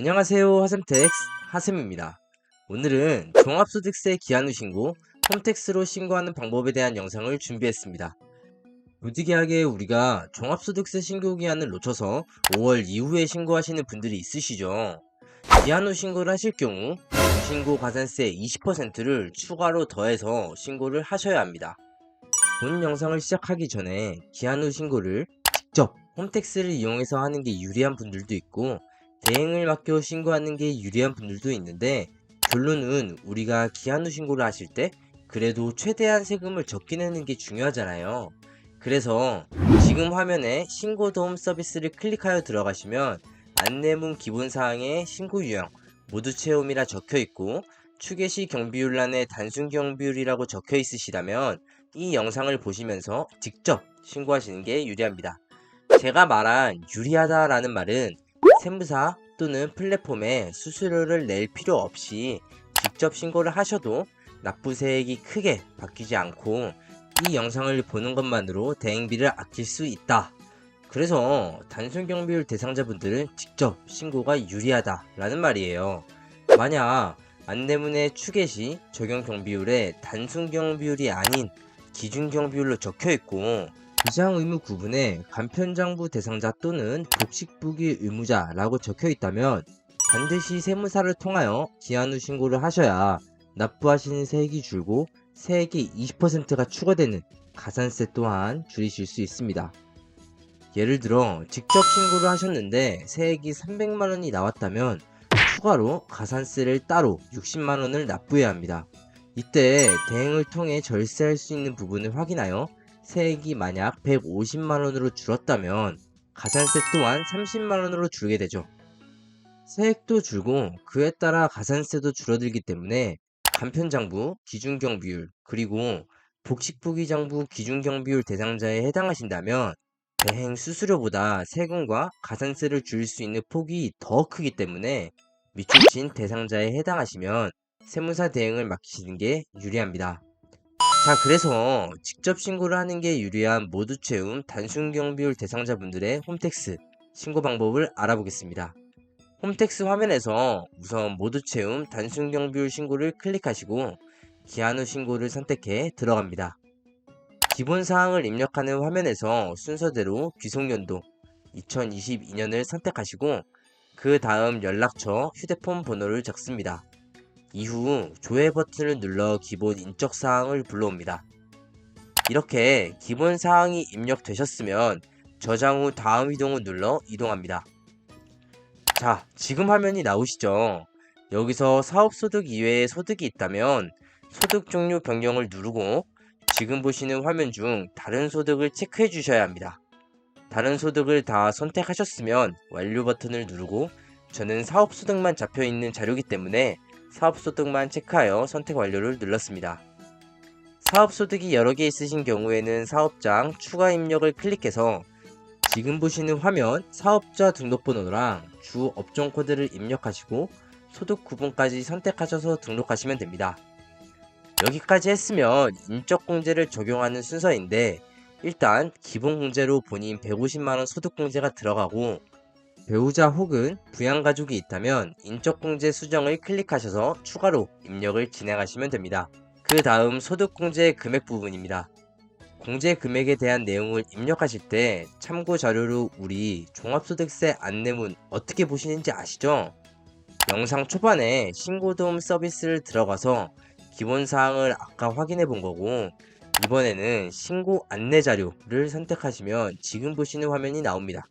안녕하세요. 하sem택스 하sem입니다. 오늘은 종합소득세 기한 후 신고, 홈택스로 신고하는 방법에 대한 영상을 준비했습니다. 부득이하게 우리가 종합소득세 신고 기한을 놓쳐서 5월 이후에 신고하시는 분들이 있으시죠. 기한 후 신고를 하실 경우 신고 가산세 20%를 추가로 더해서 신고를 하셔야 합니다. 본 영상을 시작하기 전에 기한 후 신고를 직접 홈택스를 이용해서 하는 게 유리한 분들도 있고, 대행을 맡겨 신고하는 게 유리한 분들도 있는데, 결론은 우리가 기한 후 신고를 하실 때 그래도 최대한 세금을 적게 내는 게 중요하잖아요. 그래서 지금 화면에 신고 도움 서비스를 클릭하여 들어가시면 안내문 기본사항에 신고 유형, 모두 체험이라 적혀 있고, 추계시 경비율란에 단순 경비율이라고 적혀 있으시다면 이 영상을 보시면서 직접 신고하시는 게 유리합니다. 제가 말한 유리하다라는 말은 세무사 또는 플랫폼에 수수료를 낼 필요 없이 직접 신고를 하셔도 납부세액이 크게 바뀌지 않고 이 영상을 보는 것만으로 대행비를 아낄 수 있다. 그래서 단순 경비율 대상자분들은 직접 신고가 유리하다라는 말이에요. 만약 안내문의 추계시 적용 경비율에 단순 경비율이 아닌 기준 경비율로 적혀 있고, 비상 의무 구분에 간편장부 대상자 또는 복식부기 의무자라고 적혀 있다면 반드시 세무사를 통하여 기한 후 신고를 하셔야 납부하시는 세액이 줄고 세액이 20%가 추가되는 가산세 또한 줄이실 수 있습니다. 예를 들어 직접 신고를 하셨는데 세액이 300만원이 나왔다면 추가로 가산세를 따로 60만원을 납부해야 합니다. 이때 대행을 통해 절세할 수 있는 부분을 확인하여 세액이 만약 150만원으로 줄었다면 가산세 또한 30만원으로 줄게 되죠. 세액도 줄고 그에 따라 가산세도 줄어들기 때문에 간편장부 기준경비율 그리고 복식부기장부 기준경비율 대상자에 해당하신다면 대행 수수료보다 세금과 가산세를 줄일 수 있는 폭이 더 크기 때문에 밑줄친 대상자에 해당하시면 세무사 대행을 맡기시는 게 유리합니다. 자, 그래서 직접 신고를 하는 게 유리한 모두 채움 단순 경비율 대상자분들의 홈택스 신고 방법을 알아보겠습니다. 홈택스 화면에서 우선 모두 채움 단순 경비율 신고를 클릭하시고 기한 후 신고를 선택해 들어갑니다. 기본 사항을 입력하는 화면에서 순서대로 귀속연도 2022년을 선택하시고 그 다음 연락처, 휴대폰 번호를 적습니다. 이후 조회 버튼을 눌러 기본 인적 사항을 불러옵니다. 이렇게 기본 사항이 입력되셨으면 저장 후 다음 이동을 눌러 이동합니다. 자, 지금 화면이 나오시죠? 여기서 사업소득 이외에 소득이 있다면 소득 종류 변경을 누르고 지금 보시는 화면 중 다른 소득을 체크해 주셔야 합니다. 다른 소득을 다 선택하셨으면 완료 버튼을 누르고, 저는 사업소득만 잡혀 있는 자료이기 때문에 사업소득만 체크하여 선택 완료를 눌렀습니다. 사업소득이 여러 개 있으신 경우에는 사업장 추가 입력을 클릭해서 지금 보시는 화면 사업자 등록번호랑 주 업종 코드를 입력하시고 소득 구분까지 선택하셔서 등록하시면 됩니다. 여기까지 했으면 인적공제를 적용하는 순서인데, 일단 기본공제로 본인 150만원 소득공제가 들어가고 배우자 혹은 부양가족이 있다면 인적공제 수정을 클릭하셔서 추가로 입력을 진행하시면 됩니다. 그 다음 소득공제 금액 부분입니다. 공제 금액에 대한 내용을 입력하실 때 참고 자료로 우리 종합소득세 안내문 어떻게 보시는지 아시죠? 영상 초반에 신고도움 서비스를 들어가서 기본사항을 아까 확인해 본 거고, 이번에는 신고 안내 자료를 선택하시면 지금 보시는 화면이 나옵니다.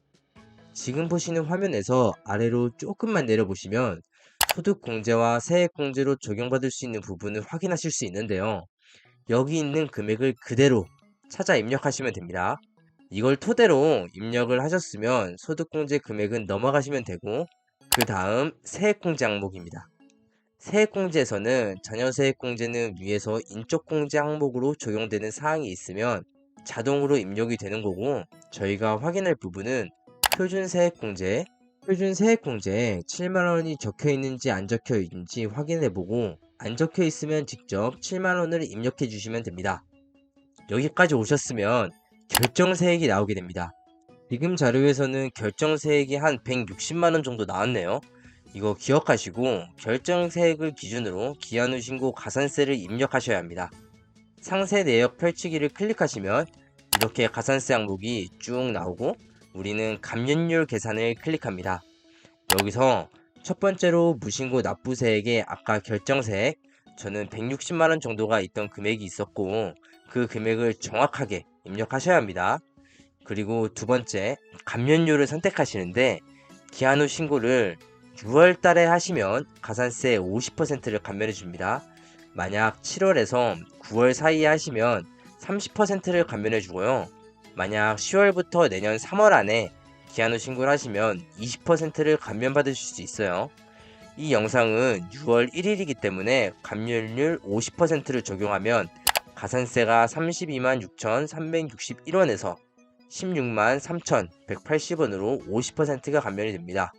지금 보시는 화면에서 아래로 조금만 내려보시면 소득공제와 세액공제로 적용받을 수 있는 부분을 확인하실 수 있는데요. 여기 있는 금액을 그대로 찾아 입력하시면 됩니다. 이걸 토대로 입력을 하셨으면 소득공제 금액은 넘어가시면 되고, 그 다음 세액공제 항목입니다. 세액공제에서는 자녀세액공제는 위에서 인적공제 항목으로 적용되는 사항이 있으면 자동으로 입력이 되는 거고, 저희가 확인할 부분은 표준세액공제, 표준세액공제에 7만원이 적혀 있는지 안 적혀 있는지 확인해보고, 안 적혀 있으면 직접 7만원을 입력해 주시면 됩니다. 여기까지 오셨으면 결정세액이 나오게 됩니다. 지금 자료에서는 결정세액이 한 160만원 정도 나왔네요. 이거 기억하시고 결정세액을 기준으로 기한 후 신고 가산세를 입력하셔야 합니다. 상세 내역 펼치기를 클릭하시면 이렇게 가산세 항목이 쭉 나오고 우리는 감면율 계산을 클릭합니다. 여기서 첫 번째로 무신고 납부세액의 아까 결정세액, 저는 160만원 정도가 있던 금액이 있었고 그 금액을 정확하게 입력하셔야 합니다. 그리고 두 번째, 감면율을 선택하시는데 기한 후 신고를 6월 달에 하시면 가산세 50%를 감면해 줍니다. 만약 7월에서 9월 사이에 하시면 30%를 감면해 주고요. 만약 10월부터 내년 3월 안에 기한 후 신고를 하시면 20%를 감면받으실 수 있어요. 이 영상은 6월 1일이기 때문에 감면율 50%를 적용하면 가산세가 32만 6,361원에서 16만 3,180원으로 50%가 감면이 됩니다.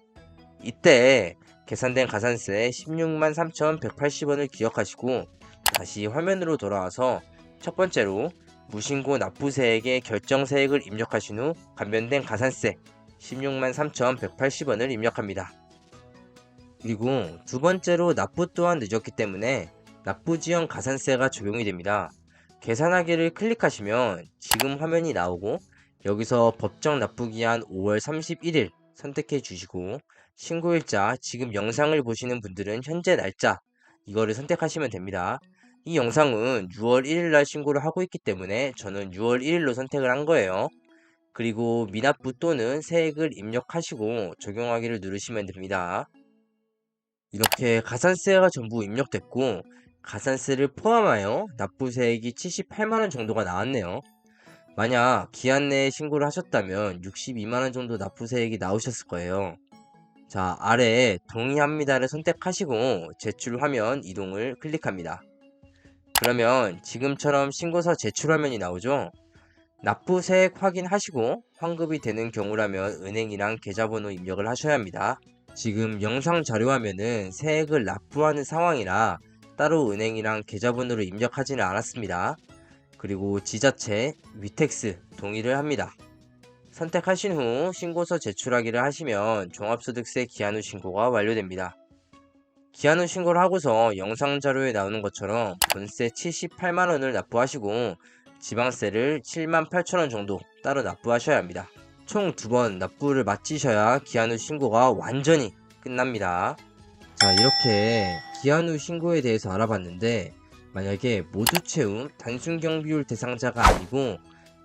이때 계산된 가산세 16만 3,180원을 기억하시고 다시 화면으로 돌아와서 첫 번째로 무신고 납부세액의 결정세액을 입력하신 후 감면된 가산세 16만 3,180원을 입력합니다. 그리고 두 번째로 납부 또한 늦었기 때문에 납부지연 가산세가 적용이 됩니다. 계산하기를 클릭하시면 지금 화면이 나오고 여기서 법정 납부기한 5월 31일 선택해 주시고 신고일자, 지금 영상을 보시는 분들은 현재 날짜 이거를 선택하시면 됩니다. 이 영상은 6월 1일 날 신고를 하고 있기 때문에 저는 6월 1일로 선택을 한 거예요. 그리고 미납부 또는 세액을 입력하시고 적용하기를 누르시면 됩니다. 이렇게 가산세가 전부 입력됐고 가산세를 포함하여 납부세액이 78만원 정도가 나왔네요. 만약 기한 내에 신고를 하셨다면 62만원 정도 납부세액이 나오셨을 거예요. 자, 아래에 동의합니다를 선택하시고 제출 화면 이동을 클릭합니다. 그러면 지금처럼 신고서 제출 화면이 나오죠. 납부세액 확인하시고 환급이 되는 경우라면 은행이랑 계좌번호 입력을 하셔야 합니다. 지금 영상 자료 화면은 세액을 납부하는 상황이라 따로 은행이랑 계좌번호를 입력하지는 않았습니다. 그리고 지자체, 위택스 동의를 합니다. 선택하신 후 신고서 제출하기를 하시면 종합소득세 기한 후 신고가 완료됩니다. 기한 후 신고를 하고서 영상 자료에 나오는 것처럼 본세 78만원을 납부하시고 지방세를 78,000원 정도 따로 납부하셔야 합니다. 총 2번 납부를 마치셔야 기한 후 신고가 완전히 끝납니다. 자, 이렇게 기한 후 신고에 대해서 알아봤는데 만약에 모두 채움 단순 경비율 대상자가 아니고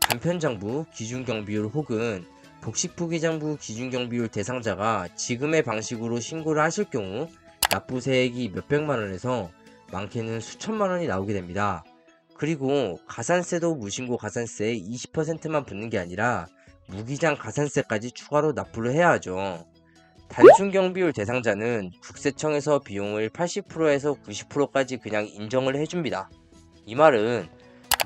간편장부 기준 경비율 혹은 복식부기장부 기준 경비율 대상자가 지금의 방식으로 신고를 하실 경우 납부세액이 몇백만원에서 많게는 수천만원이 나오게 됩니다. 그리고 가산세도 무신고 가산세 20%만 붙는 게 아니라 무기장 가산세까지 추가로 납부를 해야 하죠. 단순 경비율 대상자는 국세청에서 비용을 80%에서 90%까지 그냥 인정을 해줍니다. 이 말은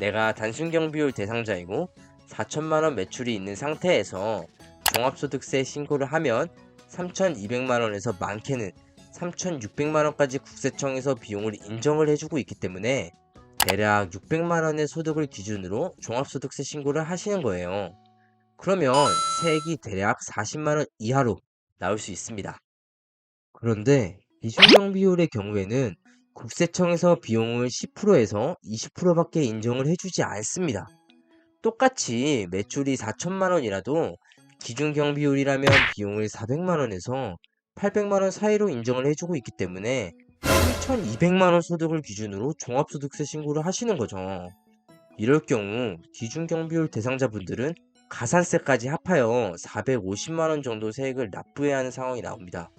내가 단순 경비율 대상자이고 4천만원 매출이 있는 상태에서 종합소득세 신고를 하면 3,200만원에서 많게는 3,600만원까지 국세청에서 비용을 인정을 해주고 있기 때문에 대략 600만원의 소득을 기준으로 종합소득세 신고를 하시는 거예요. 그러면 세액이 대략 40만원 이하로 나올 수 있습니다. 그런데 기준경비율의 경우에는 국세청에서 비용을 10%에서 20%밖에 인정을 해주지 않습니다. 똑같이 매출이 4천만원이라도 기준경비율이라면 비용을 400만원에서 800만원 사이로 인정을 해주고 있기 때문에 3,200만원 소득을 기준으로 종합소득세 신고를 하시는 거죠. 이럴 경우 기준경비율 대상자분들은 가산세까지 합하여 450만원 정도 세액을 납부해야 하는 상황이 나옵니다.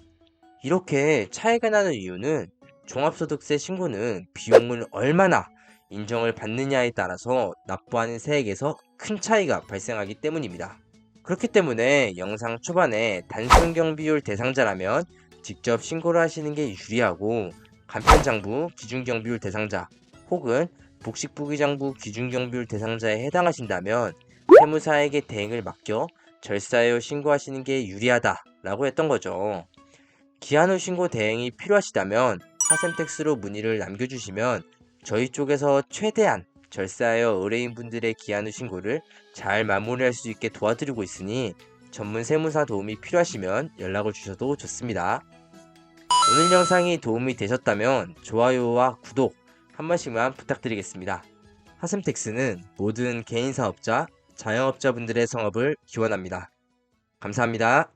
이렇게 차이가 나는 이유는 종합소득세 신고는 비용을 얼마나 인정을 받느냐에 따라서 납부하는 세액에서 큰 차이가 발생하기 때문입니다. 그렇기 때문에 영상 초반에 단순 경비율 대상자라면 직접 신고를 하시는 게 유리하고 간편장부 기준경비율 대상자 혹은 복식부기장부 기준경비율 대상자에 해당하신다면 세무사에게 대행을 맡겨 절사하여 신고하시는 게 유리하다라고 했던 거죠. 기한 후 신고 대행이 필요하시다면 하센텍스로 문의를 남겨주시면 저희 쪽에서 최대한 절사하여 의뢰인분들의 기한 후 신고를 잘 마무리할 수 있게 도와드리고 있으니 전문 세무사 도움이 필요하시면 연락을 주셔도 좋습니다. 오늘 영상이 도움이 되셨다면 좋아요와 구독 한 번씩만 부탁드리겠습니다. 하셈택스는 모든 개인 사업자, 자영업자분들의 성업을 기원합니다. 감사합니다.